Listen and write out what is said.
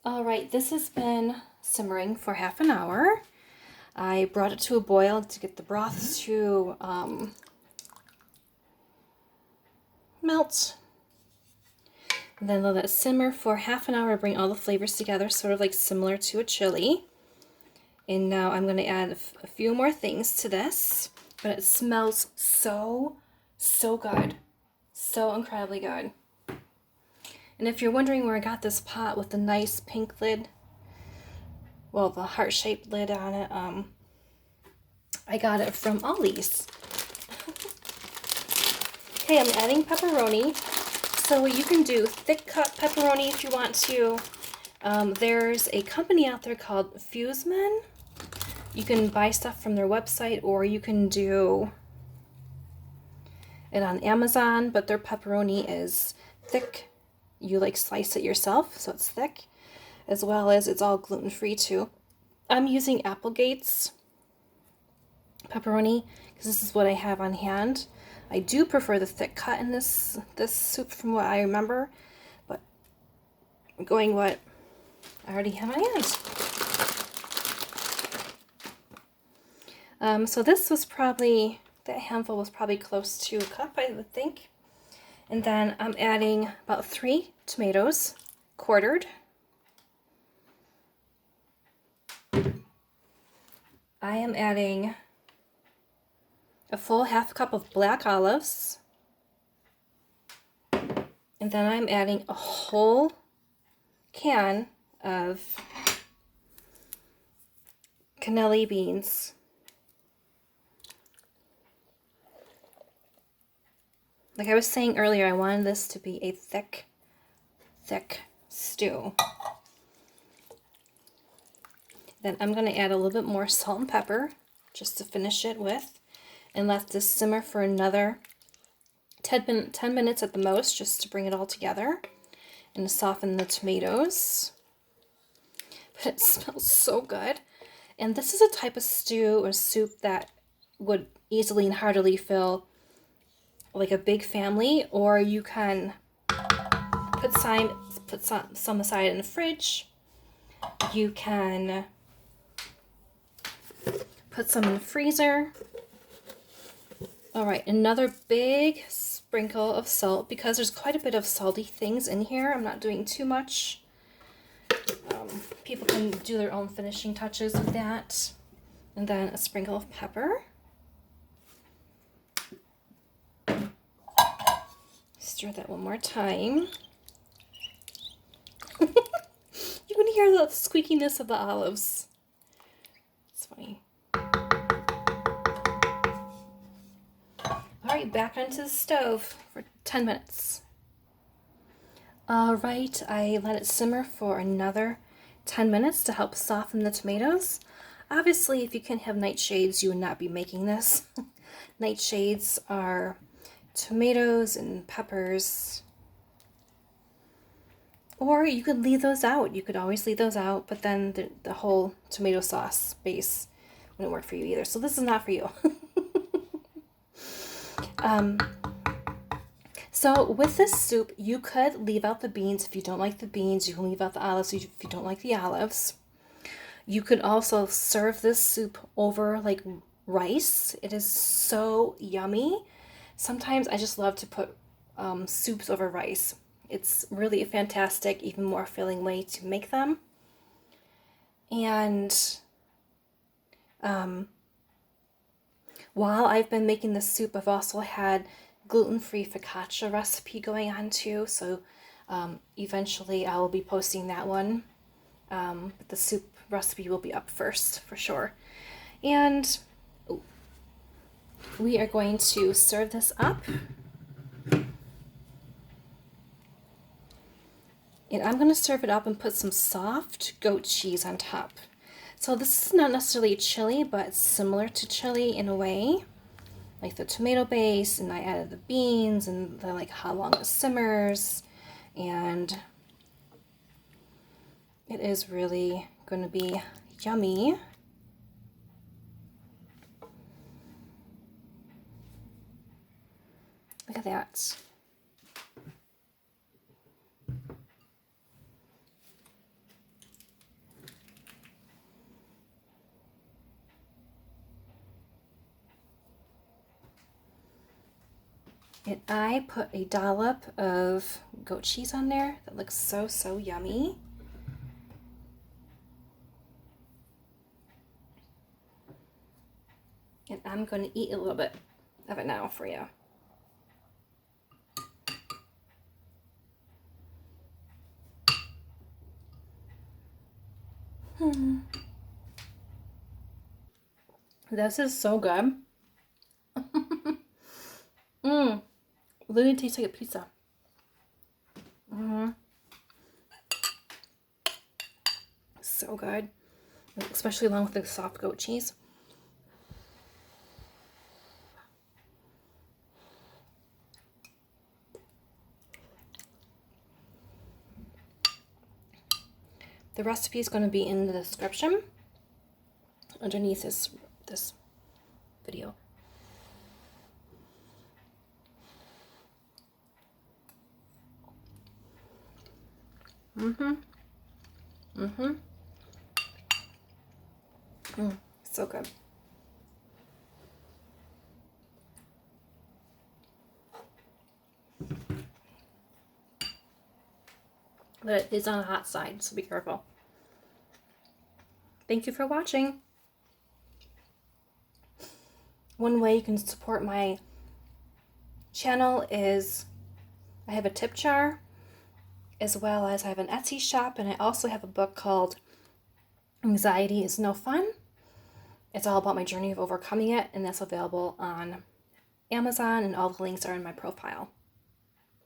All right, this has been simmering for half an hour. I brought it to a boil to get the broth to melt. And then let it simmer for half an hour to bring all the flavors together, sort of like similar to a chili. And now I'm going to add a few more things to this, but it smells so good. So incredibly good. And if you're wondering where I got this pot with the nice pink lid, well, the heart-shaped lid on it, I got it from Ollie's. Okay, I'm adding pepperoni. So you can do thick cut pepperoni if you want to. There's a company out there called Fuseman. You can buy stuff from their website, or you can do it on Amazon, but their pepperoni is thick. You like slice it yourself, so it's thick, as well as it's all gluten-free too. I'm using Applegate's pepperoni because this is what I have on hand. I do prefer the thick cut in this soup from what I remember, but I'm going what I already have on hand. So this was probably, that handful was probably close to a cup, I would think. And then I'm adding about 3 tomatoes, quartered. I am adding a full half cup of black olives. And then I'm adding a whole can of cannelli beans. Like I was saying earlier, I wanted this to be a thick stew. Then I'm going to add a little bit more salt and pepper just to finish it with, and let this simmer for another 10 minutes at the most, just to bring it all together and to soften the tomatoes. But it smells so good. And this is a type of stew or soup that would easily and heartily fill like a big family, or you can put some aside in the fridge. You can put some in the freezer. All right, another big sprinkle of salt, because there's quite a bit of salty things in here. I'm not doing too much. People can do their own finishing touches with that. And then a sprinkle of pepper. Stir that one more time. You can hear the squeakiness of the olives. It's funny. Alright, back onto the stove for 10 minutes. Alright, I let it simmer for another 10 minutes to help soften the tomatoes. Obviously, if you can have nightshades, you would not be making this. Nightshades are tomatoes and peppers. Or you could leave those out. You could always leave those out, but then the whole tomato sauce base wouldn't work for you either. So this is not for you. So with this soup, you could leave out the beans if you don't like the beans. You can leave out the olives if you don't like the olives. You could also serve this soup over like rice. It is so yummy. Sometimes I just love to put soups over rice. It's really a fantastic, even more filling way to make them. And while I've been making this soup, I've also had gluten-free focaccia recipe going on too. So eventually I will be posting that one. But the soup recipe will be up first for sure. And we are going to serve this up. And I'm going to serve it up and put some soft goat cheese on top. So this is not necessarily chili, but it's similar to chili in a way. Like the tomato base, and I added the beans, and the like how long it simmers. And it is really going to be yummy. Look at that. And I put a dollop of goat cheese on there. That looks so, so yummy. And I'm going to eat a little bit of it now for you. This is so good. Literally tastes like a pizza. So good. Especially along with the soft goat cheese. The recipe is going to be in the description underneath this video. So good. But it is on the hot side, so be careful. Thank you for watching. One way you can support my channel is I have a tip jar, as well as I have an Etsy shop, and I also have a book called Anxiety is No Fun. It's all about my journey of overcoming it, and that's available on Amazon, and all the links are in my profile.